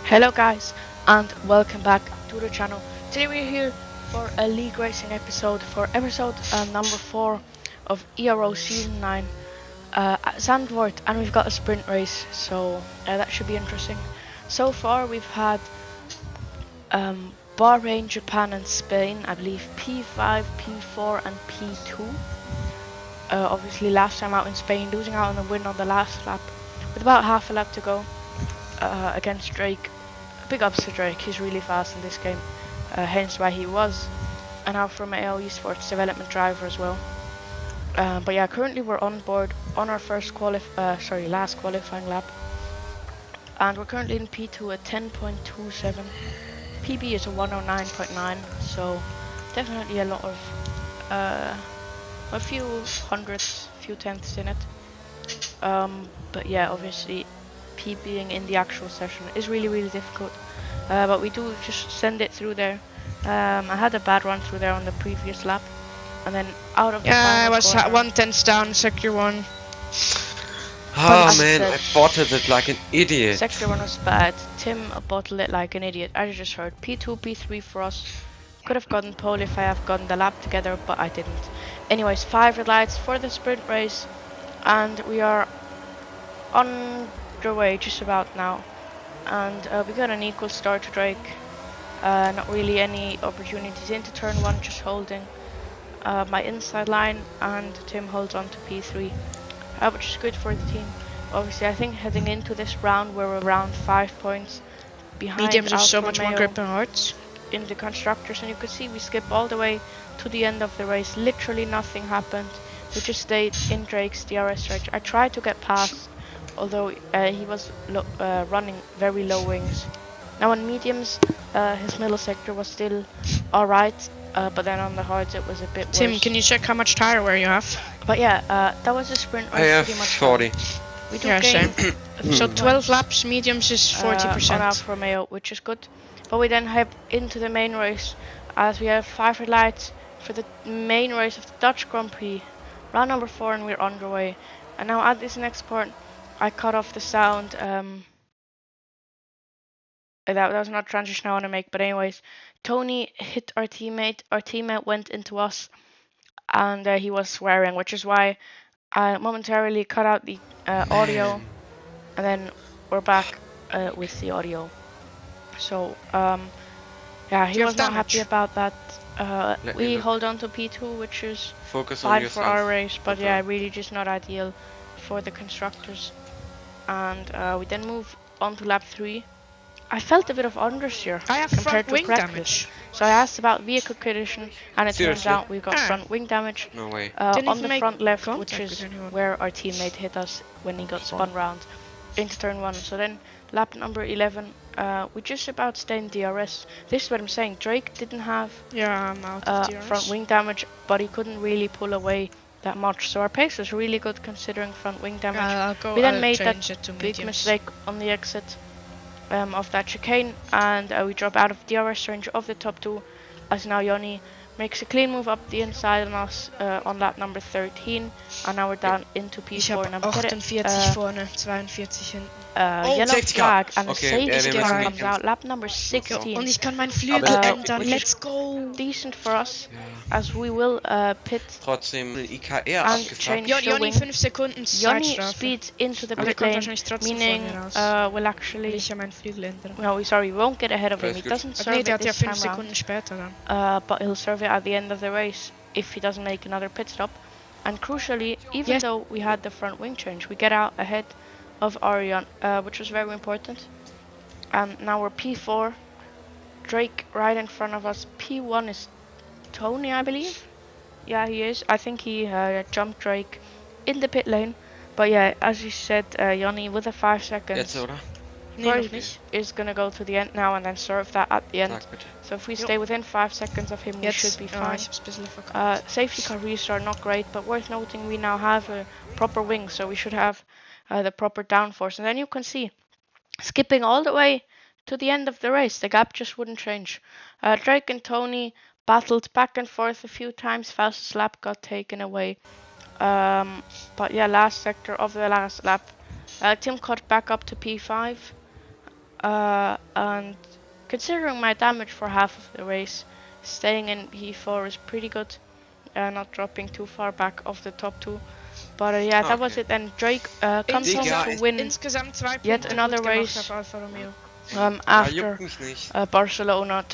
Hello guys, and welcome back to the channel. Today we're here for a league racing episode for episode number 4 of ERO season 9 at Zandvoort, and we've got a sprint race, so that should be interesting. So far we've had Bahrain, Japan and Spain, I believe P5, P4 and P2. Obviously last time out in Spain, losing out on the win on the last lap with about half a lap to go against Drake. Big ups to Drake, he's really fast in this game, hence why he was an Alfa Romeo Esports development driver as well. But yeah, currently we're on board on our first last qualifying lap, and we're currently in P2 at 10.27. PB is a 109.9, so definitely a lot of a few hundredths, few tenths in it. But yeah, obviously PBing in the actual session is really difficult, but we do just send it through there. I had a bad run through there on the previous lap, and then out of the I was corner, 1/10 down, sector 1. Oh man, I bottled it like an idiot. Sector 1 was bad. Tim bottled it like an idiot. I just heard P2, P3 for us. Could have gotten pole if I have gotten the lap together, but I didn't. Anyways, 5 red lights for the sprint race, and we are on the way just about now. And we got an equal start to Drake. Not really any opportunities into turn 1, just holding my inside line, and Tim holds on to P3, which is good for the team. Obviously, I think heading into this round we're around 5 points behind. Mediums are so Alfa much more Romeo grip and hards in the constructors, and you can see we skip all the way to the end of the race. Literally nothing happened. We just stayed in Drake's DRS stretch. I tried to get past, although he was running very low wings. Now on mediums, his middle sector was still alright, but then on the hards it was a bit worse. Tim, can you check how much tire wear you have? But yeah, that was a sprint race. I have pretty much 40. We do Yeah, gain same. So 12 laps, mediums is 40%. on Alfa Romeo, which is good. But we then head into the main race, as we have 5 red lights for the main race of the Dutch Grand Prix, round number 4, and we're underway. And now at this next part, I cut off the sound. That was not a transition I want to make, but anyways, Tony hit our teammate. Our teammate went into us, and he was swearing, which is why I momentarily cut out the audio, and then we're back with the audio. So yeah, he was not happy about that. We hold on to P2, which is fine for our race, but yeah, really just not ideal for the constructors. And we then move on to lap 3. I felt a bit of understeer compared to practice. So I asked about vehicle condition, and it turns out we got front wing damage. No way. On the front left, which is where our teammate hit us when he got spun round into turn 1. So then lap number 11, we just about stayed in DRS. This is what I'm saying. Drake didn't have front wing damage, but he couldn't really pull away that much. So our pace was really good considering front wing damage. We then made that big mistake on the exit of that chicane, and we drop out of DRS range of the top 2, as now Jonny makes a clean move up the inside on us on lap number 13, and now we're down into P4. And I'm 48 vorne, 42 hinten. Yellow flag, and the safety car comes out, lap number 16. Und ich kann meinen Flügel ändern, let's go! Decent for us, as we will pit Trotzdem den IKR and change the Jonny wing. 5 Sekunden Jonny speeds into the pit lane, meaning we'll actually... No, sorry, we won't get ahead of him. He doesn't serve it this time round, but he'll serve it at the end of the race if he doesn't make another pit stop. And crucially, even though we had the front wing change, we get out ahead of Arion, which was very important. And now we're P4, Drake right in front of us. P1 is Tony, I believe. Yeah, he is. I think he jumped Drake in the pit lane. But yeah, as you said, Jonny with a 5 seconds is gonna go to the end now and then serve that at the end. So if we stay within 5 seconds of him, we should be fine. Safety car restart, not great, but worth noting we now have a proper wing, so we should have the proper downforce. And then you can see, skipping all the way to the end of the race, the gap just wouldn't change. Drake and Tony battled back and forth a few times. Fastest lap got taken away. But yeah, last sector of the last lap, Tim caught back up to P5. And considering my damage for half of the race, staying in P4 is pretty good. Not dropping too far back off the top two. But yeah, that was it. And Drake comes home to win yet another race after Barcelona.